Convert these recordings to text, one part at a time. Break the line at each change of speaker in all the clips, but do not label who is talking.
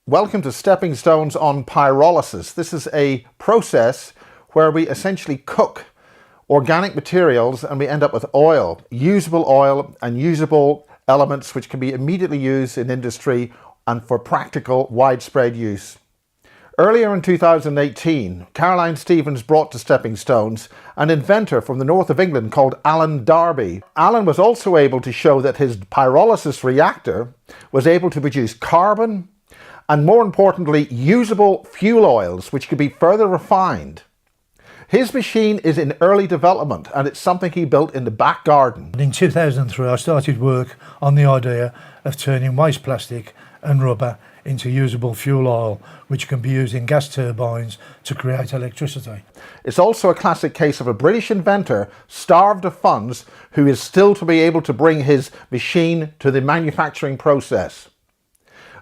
Welcome to Stepping Stones on Pyrolysis. This is a process where we essentially cook organic materials and we end up with usable oil and usable elements which can be immediately used in industry and for practical widespread use. Earlier in 2018, Caroline Stevens brought to Stepping Stones an inventor from the north of England called Alan Darby. Alan was also able to show that his pyrolysis reactor was able to produce carbon and, more importantly, usable fuel oils which could be further refined. His machine is in early development and it's something he built in the back garden.
In 2003 I started work on the idea of turning waste plastic and rubber into usable fuel oil which can be used in gas turbines to create electricity.
It's also a classic case of a British inventor starved of funds who is still to be able to bring his machine to the manufacturing process.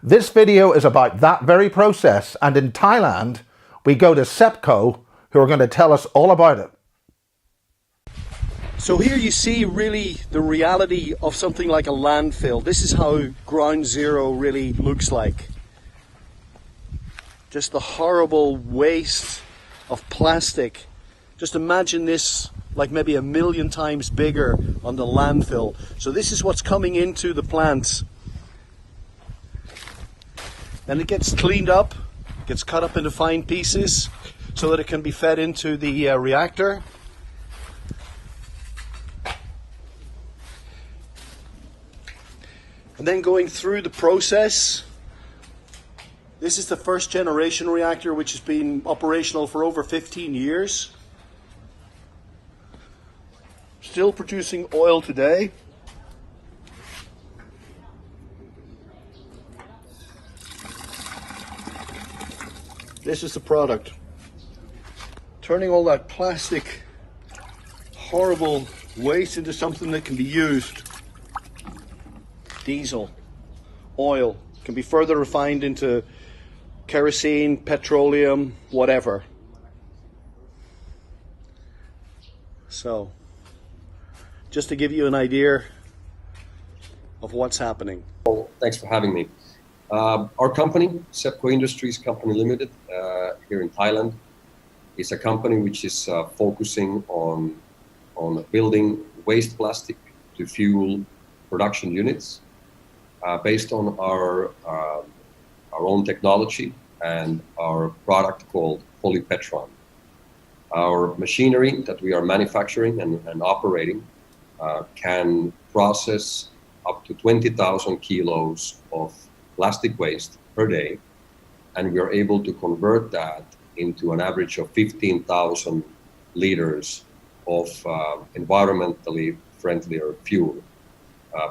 This video is about that very process, and in Thailand we go to Sepco, who are going to tell us all about it.
So here you see really the reality of something like a landfill. This is how ground zero really looks like. Just the horrible waste of plastic. Just imagine this like maybe 1,000,000 times bigger on the landfill. So this is what's coming into the plants. Then it gets cleaned up, gets cut up into fine pieces so that it can be fed into the reactor. And then going through the process, this is the first generation reactor which has been operational for over 15 years. Still producing oil today. This is the product. Turning all that plastic, horrible waste into something that can be used. Diesel, oil, can be further refined into kerosene, petroleum, whatever. So, just to give you an idea of what's happening.
Well, thanks for having me. Our company, Sepco Industries Company Limited, here in Thailand, is a company which is focusing on building waste plastic to fuel production units based on our own technology and our product called polypetron. Our machinery that we are manufacturing and operating can process up to 20,000 kilos of plastic waste per day, and we are able to convert that into an average of 15,000 liters of environmentally friendlier fuel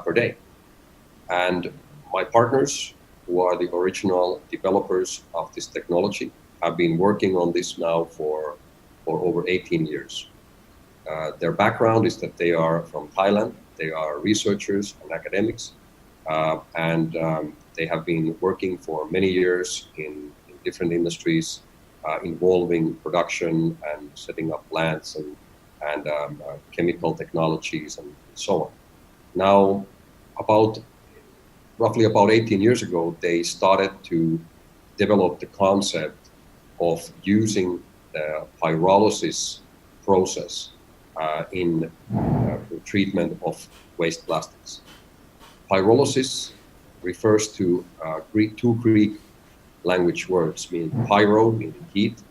per day. And my partners, who are the original developers of this technology, have been working on this now for over 18 years. Their background is that they are from Thailand. They are researchers and academics, and they have been working for many years in different industries involving production and setting up plants and chemical technologies and so on. Now, roughly about 18 years ago, they started to develop the concept of using the pyrolysis process in the treatment of waste plastics. Pyrolysis refers to two Greek language words, meaning pyro, meaning heat,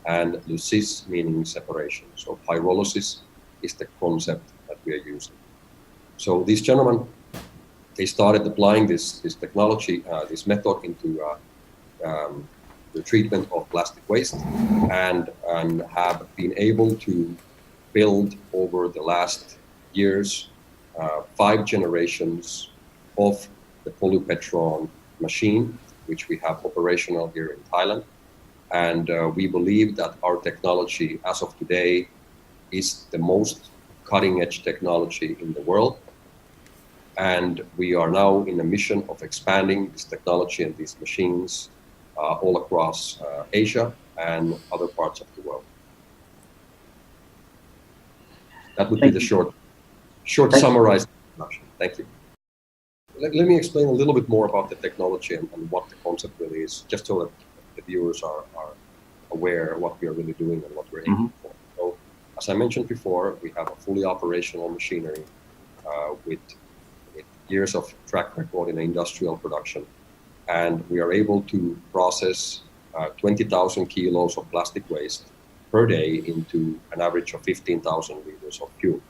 and lysis, meaning separation. So pyrolysis is the concept that we are using. So these gentlemen, they started applying this technology, this method into the treatment of plastic waste, and have been able to build over the last years 5 generations of the polypetron machine, which we have operational here in Thailand. And we believe that our technology as of today is the most cutting edge technology in the world. And we are now in a mission of expanding this technology and these machines all across Asia and other parts of the world. That would be the short summarized introduction. Thank you. Let me explain a little bit more about the technology and what the concept really is, just so that the viewers are aware of what we are really doing and what we're aiming for. So, as I mentioned before, we have a fully operational machinery with years of track record in industrial production, and we are able to process 20,000 kilos of plastic waste per day into an average of 15,000 liters of fuel.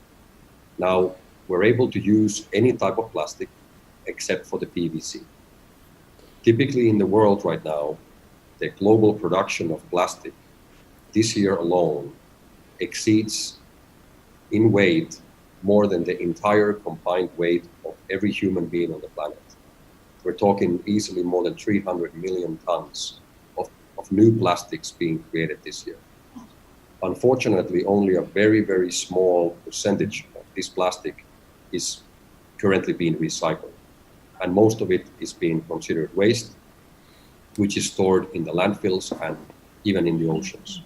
Now, we're able to use any type of plastic except for the PVC. Typically in the world right now, the global production of plastic this year alone exceeds in weight more than the entire combined weight of every human being on the planet. We're talking easily more than 300 million tons of new plastics being created this year. Unfortunately, only a very, very small percentage of this plastic is currently being recycled. And most of it is being considered waste, which is stored in the landfills and even in the oceans.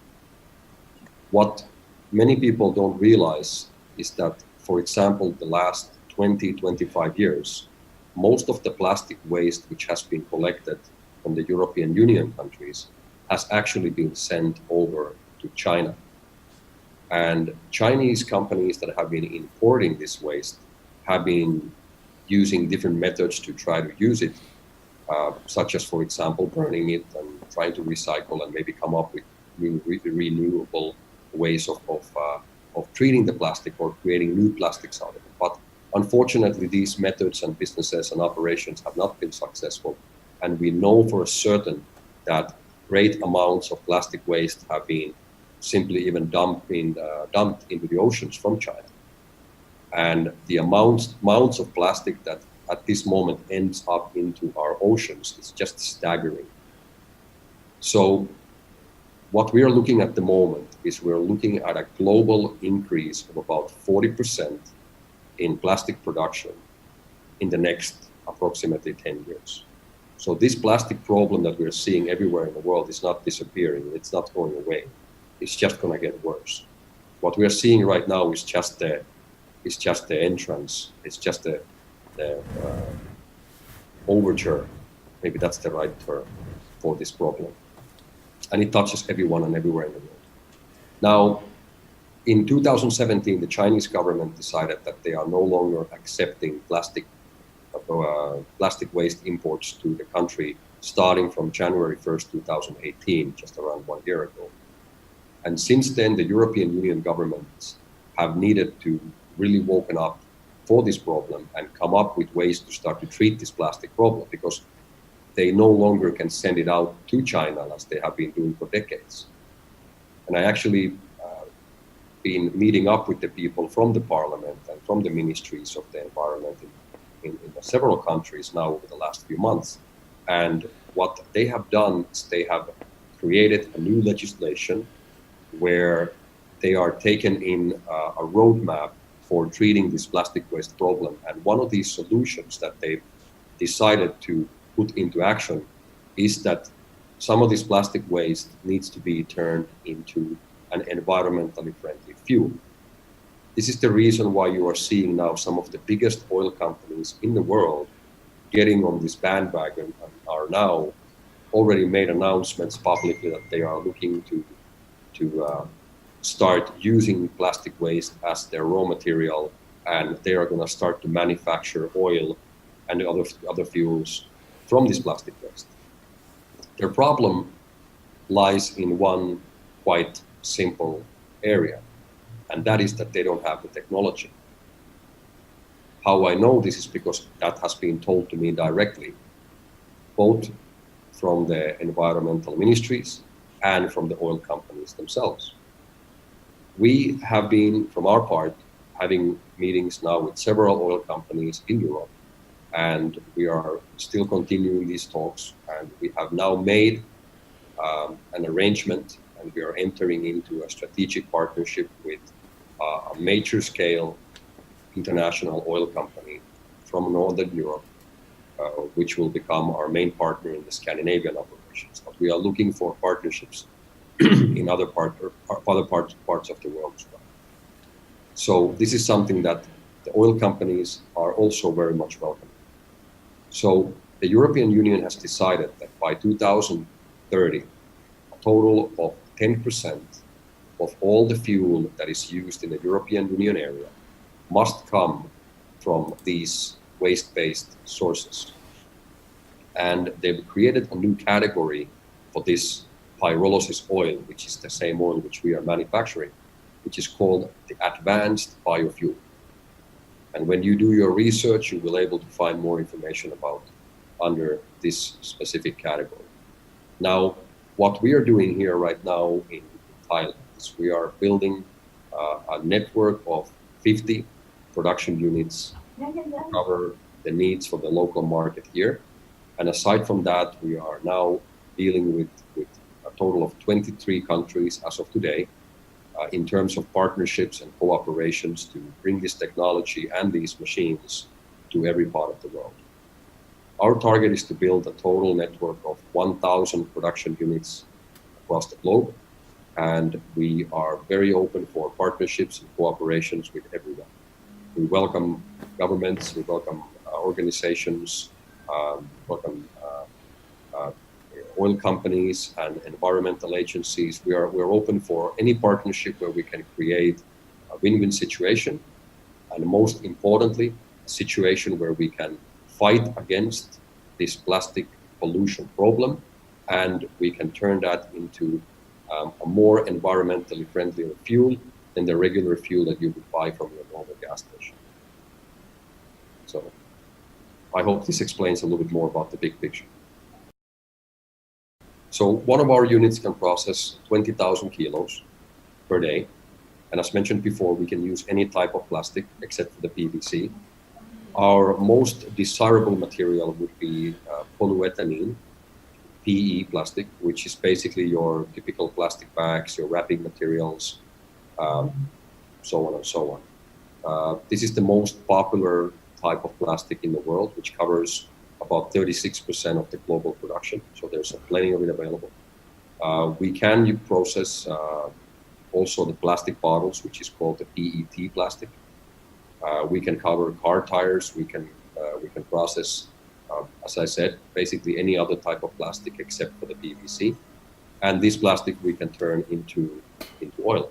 What many people don't realize is that, for example, the last 20, 25 years, most of the plastic waste which has been collected from the European Union countries has actually been sent over to China. And Chinese companies that have been importing this waste have been using different methods to try to use it, such as, for example, burning it and trying to recycle and maybe come up with new renewable ways of treating the plastic or creating new plastics out of it. But unfortunately, these methods and businesses and operations have not been successful. And we know for certain that great amounts of plastic waste have been simply even dumped into the oceans from China. And the amounts of plastic that at this moment ends up into our oceans is just staggering. So what we are looking at the moment is we're looking at a global increase of about 40% in plastic production in the next approximately 10 years. So this plastic problem that we're seeing everywhere in the world is not disappearing, it's not going away. It's just going to get worse. What we're seeing right now is just the entrance. It's just the overture. Maybe that's the right term for this problem. And it touches everyone and everywhere in the world. Now, in 2017, the Chinese government decided that they are no longer accepting plastic waste imports to the country starting from January 1st, 2018, just around 1 year ago. And since then, the European Union governments have needed to really woken up for this problem and come up with ways to start to treat this plastic problem, because they no longer can send it out to China as they have been doing for decades. And I actually been meeting up with the people from the parliament and from the ministries of the environment in several countries now over the last few months. And what they have done is they have created a new legislation where they are taking in a roadmap for treating this plastic waste problem. And one of these solutions that they've decided to put into action is that some of this plastic waste needs to be turned into an environmentally friendly fuel. This is the reason why you are seeing now some of the biggest oil companies in the world getting on this bandwagon and are now already made announcements publicly that they are looking to start using plastic waste as their raw material, and they are going to start to manufacture oil and other fuels from this plastic waste. Their problem lies in one quite simple area, and that is that they don't have the technology. How I know this is because that has been told to me directly, both from the environmental ministries and from the oil companies themselves. We have been, from our part, having meetings now with several oil companies in Europe, and we are still continuing these talks, and we have now made an arrangement, and we are entering into a strategic partnership with a major scale international oil company from Northern Europe, which will become our main partner in the Scandinavian operations. But we are looking for partnerships in other parts of the world as well. So this is something that the oil companies are also very much welcoming. So the European Union has decided that by 2030, a total of 10% of all the fuel that is used in the European Union area must come from these waste-based sources. And they've created a new category for this pyrolysis oil, which is the same oil which we are manufacturing, which is called the advanced biofuel. And when you do your research, you will be able to find more information about under this specific category. Now, what we are doing here right now in Thailand is we are building a network of 50 production units to cover the needs for the local market here. And aside from that, we are now dealing with a total of 23 countries as of today in terms of partnerships and cooperations to bring this technology and these machines to every part of the world. Our target is to build a total network of 1,000 production units across the globe, and we are very open for partnerships and cooperations with everyone. We welcome governments, we welcome organizations, welcome oil companies and environmental agencies. We're open for any partnership where we can create a win-win situation, and most importantly, a situation where we can fight against this plastic pollution problem, and we can turn that into a more environmentally friendlier fuel than the regular fuel that you would buy from your normal gas station. So I hope this explains a little bit more about the big picture. So one of our units can process 20,000 kilos per day. And as mentioned before, we can use any type of plastic except for the PVC. Our most desirable material would be polyethylene, PE plastic, which is basically your typical plastic bags, your wrapping materials, so on and so on. This is the most popular type of plastic in the world, which covers about 36% of the global production. So there's plenty of it available. We can process also the plastic bottles, which is called the PET plastic. We can cover car tires. We can process, as I said, basically any other type of plastic except for the PVC. And this plastic we can turn into oil.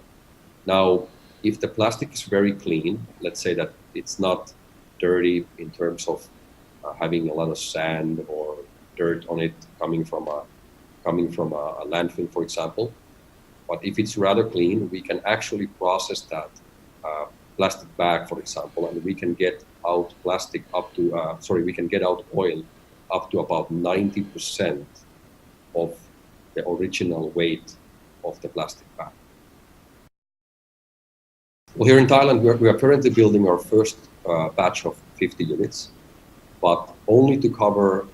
Now, if the plastic is very clean, let's say that it's not dirty in terms of having a lot of sand or dirt on it coming from a landfill, for example. But if it's rather clean, we can actually process that plastic bag, for example, and we can get out plastic up to we can get out oil up to about 90% of the original weight of the plastic bag. Well, here in Thailand, we are currently building our first batch of 50 units, but only to cover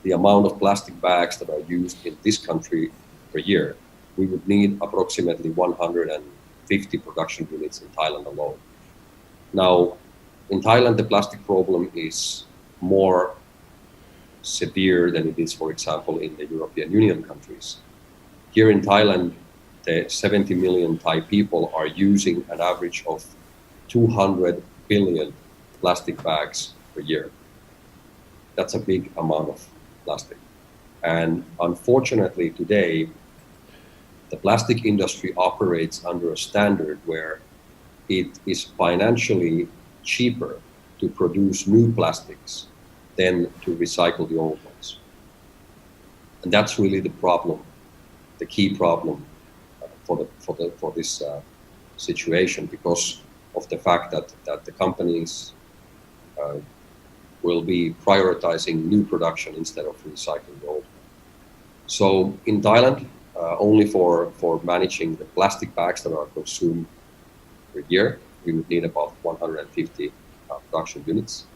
the amount of plastic bags that are used in this country per year, we would need approximately 150 production units in Thailand alone. Now, in Thailand, the plastic problem is more severe than it is, for example, in the European Union countries. Here in Thailand, the 70 million Thai people are using an average of 200 billion plastic bags per year. That's a big amount of plastic. And unfortunately today, the plastic industry operates under a standard where it is financially cheaper to produce new plastics than to recycle the old ones. And that's really the problem, the key problem for this situation, because of the fact that the companies will be prioritizing new production instead of recycling the old. So in Thailand, only for managing the plastic bags that are consumed per year, we would need about 150 production units.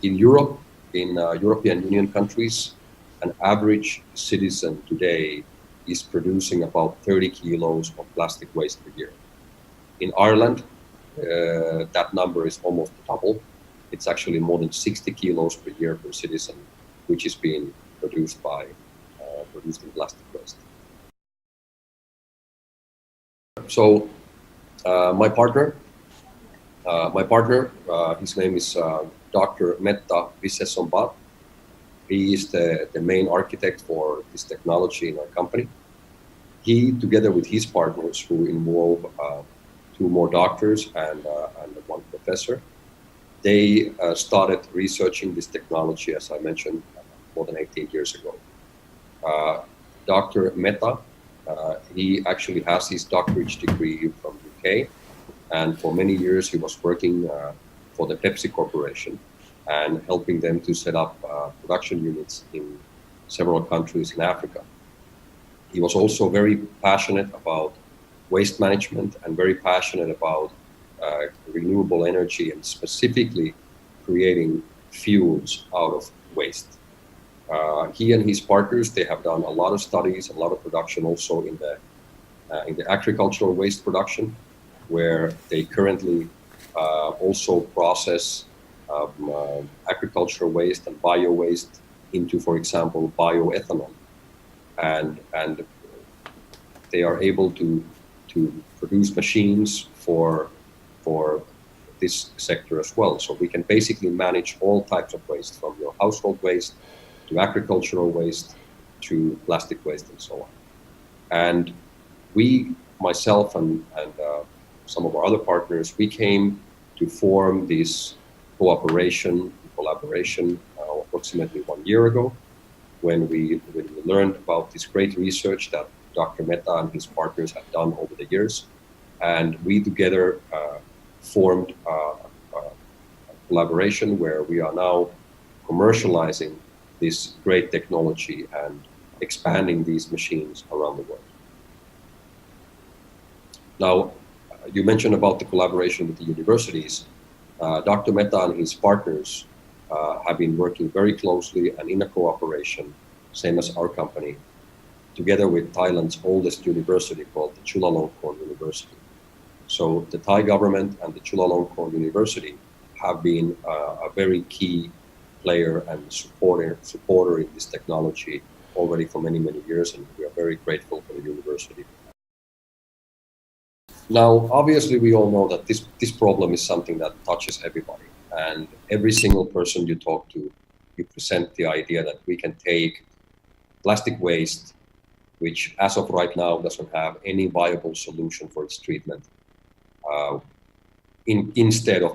In Europe, in European Union countries, an average citizen today is producing about 30 kilos of plastic waste per year. In Ireland, that number is almost double. It's actually more than 60 kilos per year per citizen, which is being produced in plastic waste. So my partner, his name is Dr. Metta Vissesombat. He is the main architect for this technology in our company. He, together with his partners, who involve two more doctors and one professor, they started researching this technology, as I mentioned, more than 18 years ago. Dr. Mehta, he actually has his doctorate degree from UK, and for many years he was working for the Pepsi Corporation and helping them to set up production units in several countries in Africa. He was also very passionate about waste management and very passionate about renewable energy and specifically creating fuels out of waste. He and his partners, they have done a lot of studies, a lot of production also in the agricultural waste production, where they currently also process agricultural waste and bio waste into, for example, bioethanol, and they are able to produce machines for this sector as well. So we can basically manage all types of waste, from your household waste to agricultural waste to plastic waste and so on. And we, myself and some of our other partners, we came to form this collaboration approximately 1 year ago, when we learned about this great research that Dr. Mehta and his partners have done over the years. And we together formed a collaboration where we are now commercializing this great technology and expanding these machines around the world. Now, you mentioned about the collaboration with the universities. Dr. Mehta and his partners have been working very closely and in a cooperation, same as our company, together with Thailand's oldest university called the Chulalongkorn University. So the Thai government and the Chulalongkorn University have been a very key player and supporter in this technology already for many, many years, and we are very grateful for the university. Now, obviously, we all know that this problem is something that touches everybody, and every single person you talk to, you present the idea that we can take plastic waste, which as of right now doesn't have any viable solution for its treatment, instead of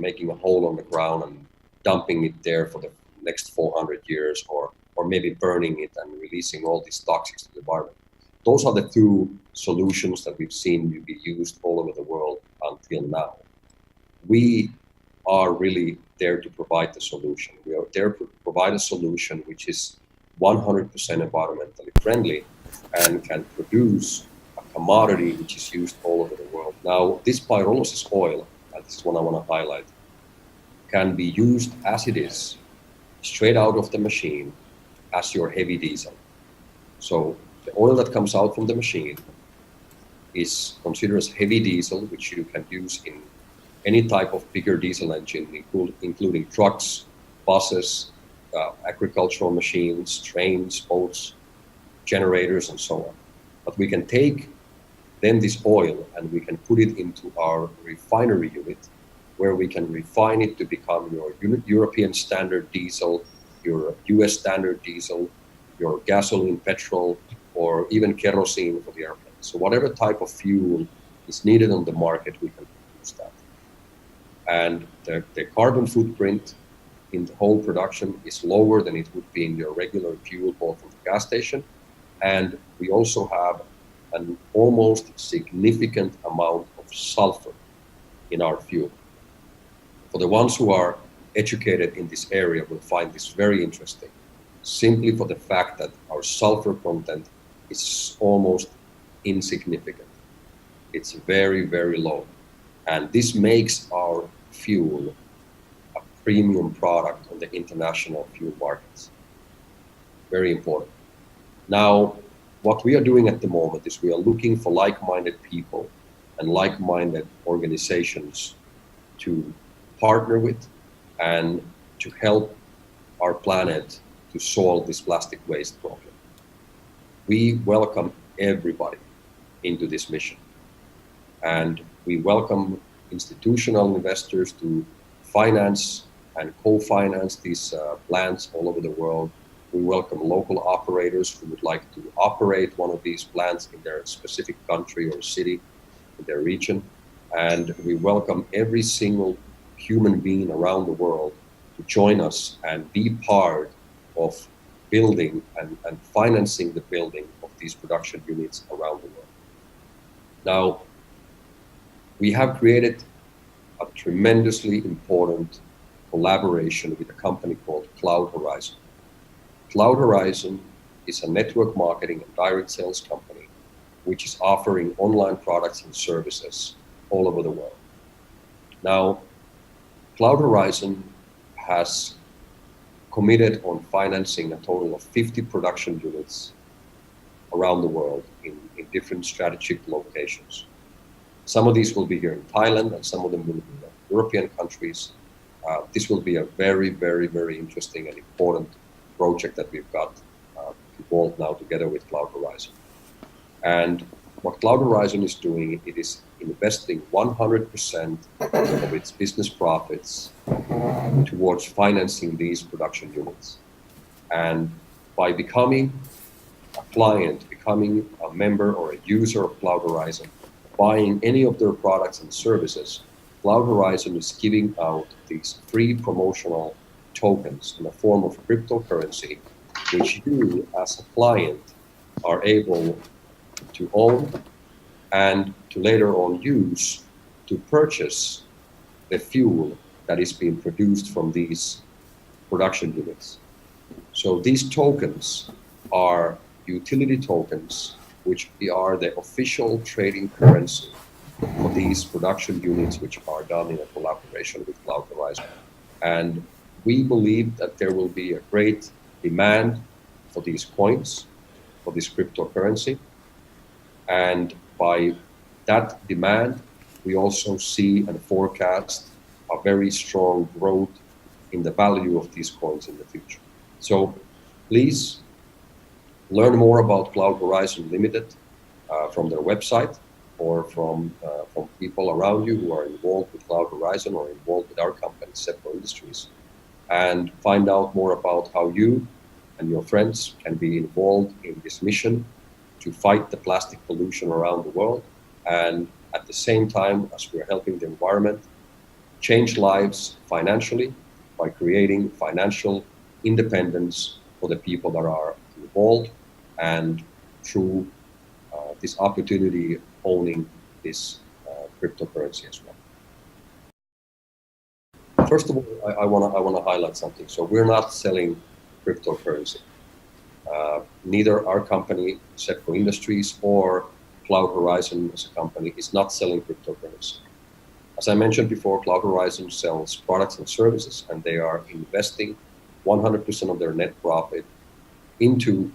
making a hole on the ground and dumping it there for the next 400 years, or maybe burning it and releasing all these toxics to the environment. Those are the two solutions that we've seen be used all over the world until now. We are really there to provide the solution. We are there to provide a solution which is 100% environmentally friendly and can produce a commodity which is used all over the world. Now, this pyrolysis oil, and this is what I want to highlight, can be used as it is, straight out of the machine, as your heavy diesel. So the oil that comes out from the machine is considered as heavy diesel, which you can use in any type of bigger diesel engine, including trucks, buses, agricultural machines, trains, boats, generators, and so on. But we can take then this oil and we can put it into our refinery unit, where we can refine it to become your European standard diesel, your US standard diesel, your gasoline, petrol, or even kerosene for the airplane. So whatever type of fuel is needed on the market, we can produce that. And the carbon footprint in the whole production is lower than it would be in your regular fuel bought from the gas station. And we also have an almost significant amount of sulfur in our fuel. For the ones who are educated in this area will find this very interesting, simply for the fact that our sulfur content is almost insignificant. It's very, very low. And this makes our fuel a premium product on the international fuel markets. Very important. Now, what we are doing at the moment is we are looking for like-minded people and like-minded organizations to partner with and to help our planet to solve this plastic waste problem. We welcome everybody into this mission, and we welcome institutional investors to finance and co-finance these plants all over the world. We welcome local operators who would like to operate one of these plants in their specific country or city, in their region. And we welcome every single human being around the world to join us and be part of building and financing the building of these production units around the world. Now, we have created a tremendously important collaboration with a company called Cloud Horizon. Cloud Horizon is a network marketing and direct sales company which is offering online products and services all over the world. Now, Cloud Horizon has committed on financing a total of 50 production units around the world in different strategic locations. Some of these will be here in Thailand and some of them will be in European countries. This will be a very, very, very interesting and important project that we've got involved now together with Cloud Horizon. And what Cloud Horizon is doing, it is investing 100% of its business profits towards financing these production units. And by becoming a client, becoming a member or a user of Cloud Horizon, buying any of their products and services, Cloud Horizon is giving out these free promotional tokens in the form of cryptocurrency, which you as a client are able to own and to later on use to purchase the fuel that is being produced from these production units. So these tokens are utility tokens, which are the official trading currency for these production units, which are done in a collaboration with Cloud Horizon. And we believe that there will be a great demand for these coins, for this cryptocurrency. And by that demand, we also see and forecast a very strong growth in the value of these coins in the future. So please learn more about Cloud Horizon Limited from their website or from people around you who are involved with Cloud Horizon or involved with our company, Sepco Industries, and find out more about how you and your friends can be involved in this mission to fight the plastic pollution around the world, and at the same time as we're helping the environment, change lives financially by creating financial independence for the people that are involved, and through this opportunity owning this cryptocurrency as well. First of all, I want to highlight something. So we're not selling cryptocurrency. Neither our company, Sepco Industries, or Cloud Horizon as a company is not selling cryptocurrency. As I mentioned before, Cloud Horizon sells products and services, and they are investing 100% of their net profit into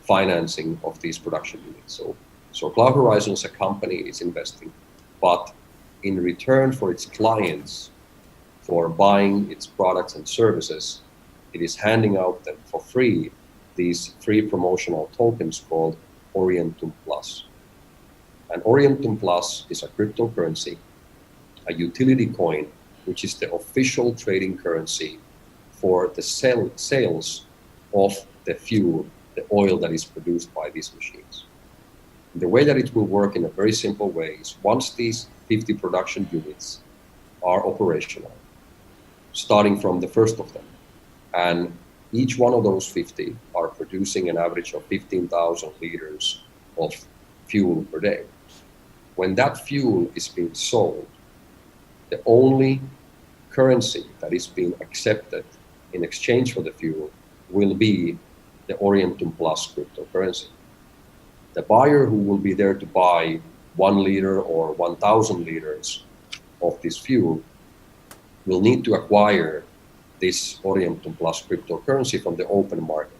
financing of these production units. So Cloud Horizon as a company is investing, but in return for its clients, for buying its products and services, it is handing out them for free these free promotional tokens called Orientum Plus. And Orientum Plus is a cryptocurrency, a utility coin, which is the official trading currency for the sales of the fuel, the oil that is produced by these machines. And the way that it will work in a very simple way is once these 50 production units are operational, starting from the first of them, and each one of those 50 are producing an average of 15,000 liters of fuel per day. When that fuel is being sold, the only currency that is being accepted in exchange for the fuel will be the Orientum Plus cryptocurrency. The buyer who will be there to buy 1 liter or 1,000 liters of this fuel will need to acquire this Orientum Plus cryptocurrency from the open market.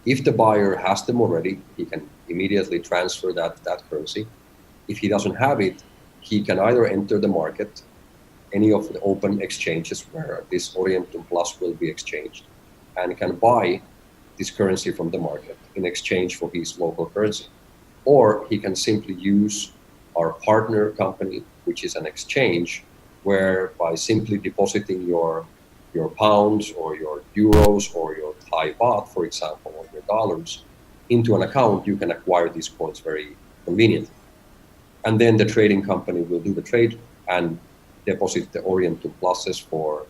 If the buyer has them already, he can immediately transfer that currency. If he doesn't have it, he can either enter the market, any of the open exchanges where this Orientum Plus will be exchanged, and can buy this currency from the market in exchange for his local currency. Or he can simply use our partner company, which is an exchange, where by simply depositing your pounds or your euros or your Thai baht, for example, or your dollars into an account, you can acquire these coins very conveniently. And then the trading company will do the trade and deposit the Orientum Pluses for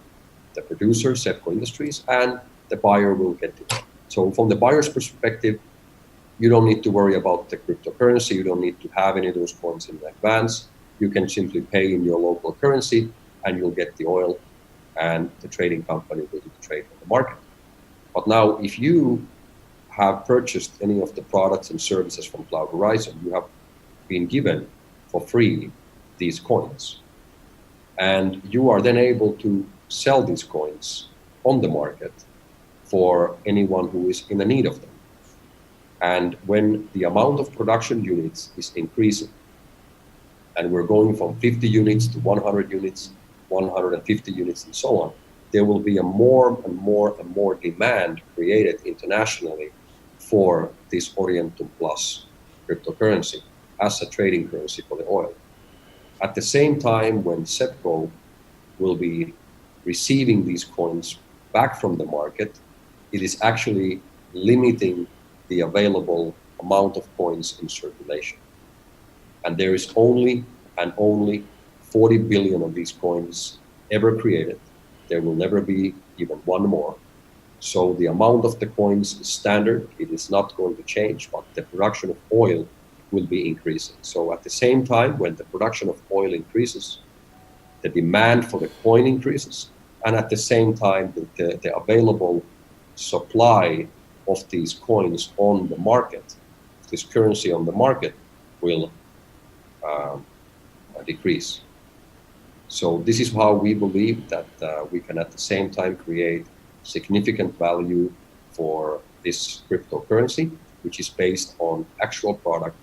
the producer, Sepco Industries, and the buyer will get it. So from the buyer's perspective, you don't need to worry about the cryptocurrency. You don't need to have any of those coins in advance. You can simply pay in your local currency and you'll get the oil, and the trading company will do the trade on the market. But now, if you have purchased any of the products and services from Cloud Horizon, you have been given for free these coins. And you are then able to sell these coins on the market for anyone who is in the need of them. And when the amount of production units is increasing, and we're going from 50 units to 100 units, 150 units, and so on, there will be a more and more and more demand created internationally for this Orientum Plus cryptocurrency as a trading currency for the oil. At the same time, when Sepco will be receiving these coins back from the market, it is actually limiting the available amount of coins in circulation. And there is only 40 billion of these coins ever created. There will never be even one more. So the amount of the coins is standard. It is not going to change, but the production of oil will be increasing. So at the same time, when the production of oil increases, the demand for the coin increases, and at the same time, the available supply of these coins on the market, this currency on the market, will decrease. So this is how we believe that we can at the same time create significant value for this cryptocurrency, which is based on actual product,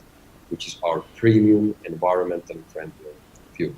which is our premium environmentally friendly fuel.